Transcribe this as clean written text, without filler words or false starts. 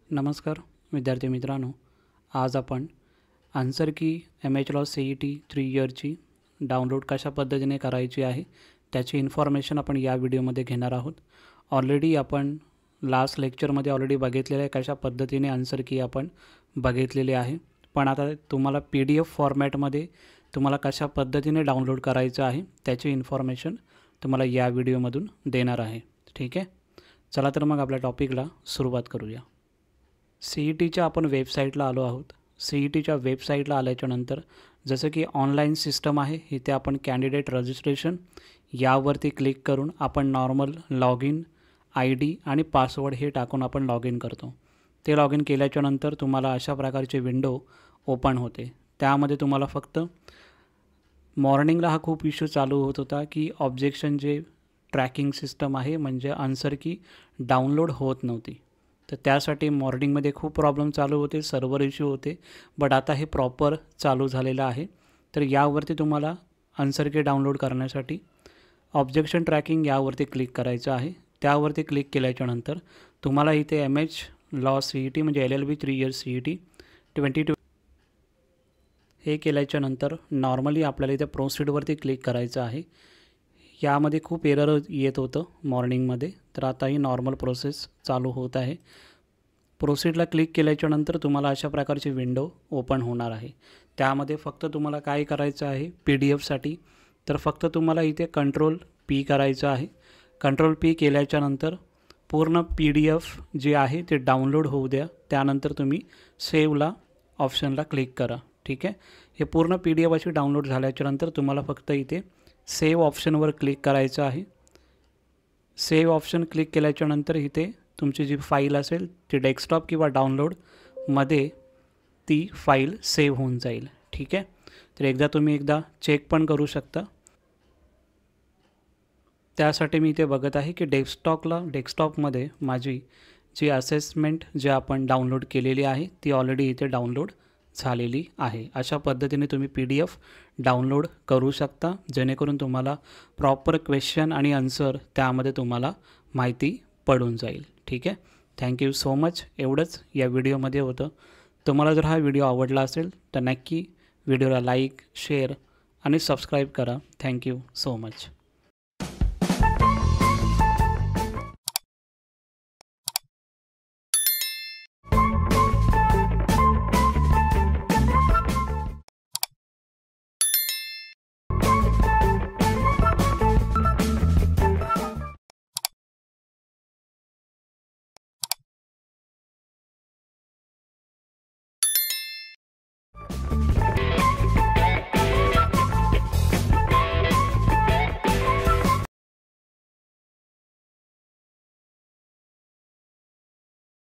नमस्कार विद्यार्थी मित्रांनो, आज आपण आन्सर की MHLOS CET 3 इयरची डाउनलोड कशा पद्धतीने करायची आहे त्याची इन्फॉर्मेशन आपण या व्हिडिओमध्ये घेणार आहोत। ऑलरेडी आपण लास्ट लेक्चरमध्ये ऑलरेडी बघितलेले आहे कशा पद्धतीने आन्सर की आपण बघितलेले आहे, पण आता तुम्हाला PDF फॉर्मॅटमध्ये तुम्हाला कशा पद्धतीने डाउनलोड करायचं आहे त्याची इन्फॉर्मेशन तुम्हाला या व्हिडिओमधून देणार आहे। ठीक आहे, चला तर मग आपल्या टॉपिकला सुरुवात करूया। CETच्या आपण वेबसाईटला आलो आहोत। CETच्या वेबसाईटला आल्याच्यानंतर जसं की ऑनलाईन सिस्टम आहे, इथे आपण कॅन्डिडेट रजिस्ट्रेशन यावरती क्लिक करून आपण नॉर्मल लॉग इन ID आणि पासवर्ड हे टाकून आपण लॉग इन करतो। ते लॉग इन केल्याच्यानंतर तुम्हाला अशा प्रकारचे विंडो ओपन होते। त्यामध्ये तुम्हाला फक्त मॉर्निंगला हा खूप इश्यू चालू होत होता की ऑब्जेक्शन जे ट्रॅकिंग सिस्टम आहे म्हणजे आन्सर की डाउनलोड होत नव्हती। तर त्यासाठी मॉर्निंगमध्ये खूप प्रॉब्लेम चालू होते, सर्व्हर इश्यू होते, बट आता हे प्रॉपर चालू झालेलं आहे। तर यावरती तुम्हाला आन्सर की डाउनलोड करण्यासाठी ऑब्जेक्शन ट्रॅकिंग यावरती क्लिक करायचं आहे। त्यावरती क्लिक केल्याच्यानंतर तुम्हाला इथे MHLOS CET म्हणजे LLB 3 इयर्स CET 22 हे केल्याच्यानंतर नॉर्मली आपल्याला इथे प्रोसीडवरती क्लिक करायचं आहे। यामध्ये खूप एरर येत होतं मॉर्निंगमध्ये, तर आता ही नॉर्मल प्रोसेस चालू होत आहे। प्रोसीडला क्लिक केल्याच्यानंतर तुम्हाला अशा प्रकारची विंडो ओपन होणार आहे। त्यामध्ये फक्त तुम्हाला काय करायचं आहे, PDFसाठी तर फक्त तुम्हाला इथे Ctrl+P करायचं आहे। Ctrl+P केल्याच्यानंतर पूर्ण PDF जे आहे ते डाउनलोड होऊ द्या। त्यानंतर तुम्ही सेव्हला ऑप्शनला क्लिक करा। ठीक आहे, हे पूर्ण PDF अशी डाउनलोड झाल्याच्यानंतर तुम्हाला फक्त इथे सेव्ह ऑप्शनवर क्लिक करायचं आहे। सेव्ह ऑप्शन क्लिक केल्याच्यानंतर इथे तुमची जी फाईल असेल ती डेस्कटॉप किंवा डाउनलोडमध्ये ती फाईल सेव्ह होऊन जाईल। ठीक आहे, तर तुम्ही एकदा चेक पण करू शकता। त्यासाठी मी इथे बघत आहे की डेस्कटॉपमध्ये माझी जी असेसमेंट जे आपण डाउनलोड केलेली आहे ती ऑलरेडी इथे डाउनलोड झालेली आहे। अशा पद्धतीने तुम्ही PDF डाउनलोड करू शकता, जेणेकरून तुम्हाला प्रॉपर क्वेश्चन आणि आन्सर त्यामध्ये तुम्हाला माहिती पडून जाईल। ठीक आहे, थँक्यू सो मच। एवढंच या व्हिडिओमध्ये होतं। तुम्हाला जर हा व्हिडिओ आवडला असेल तर नक्की व्हिडिओला लाईक, शेअर आणि सबस्क्राईब करा। Thank you so much.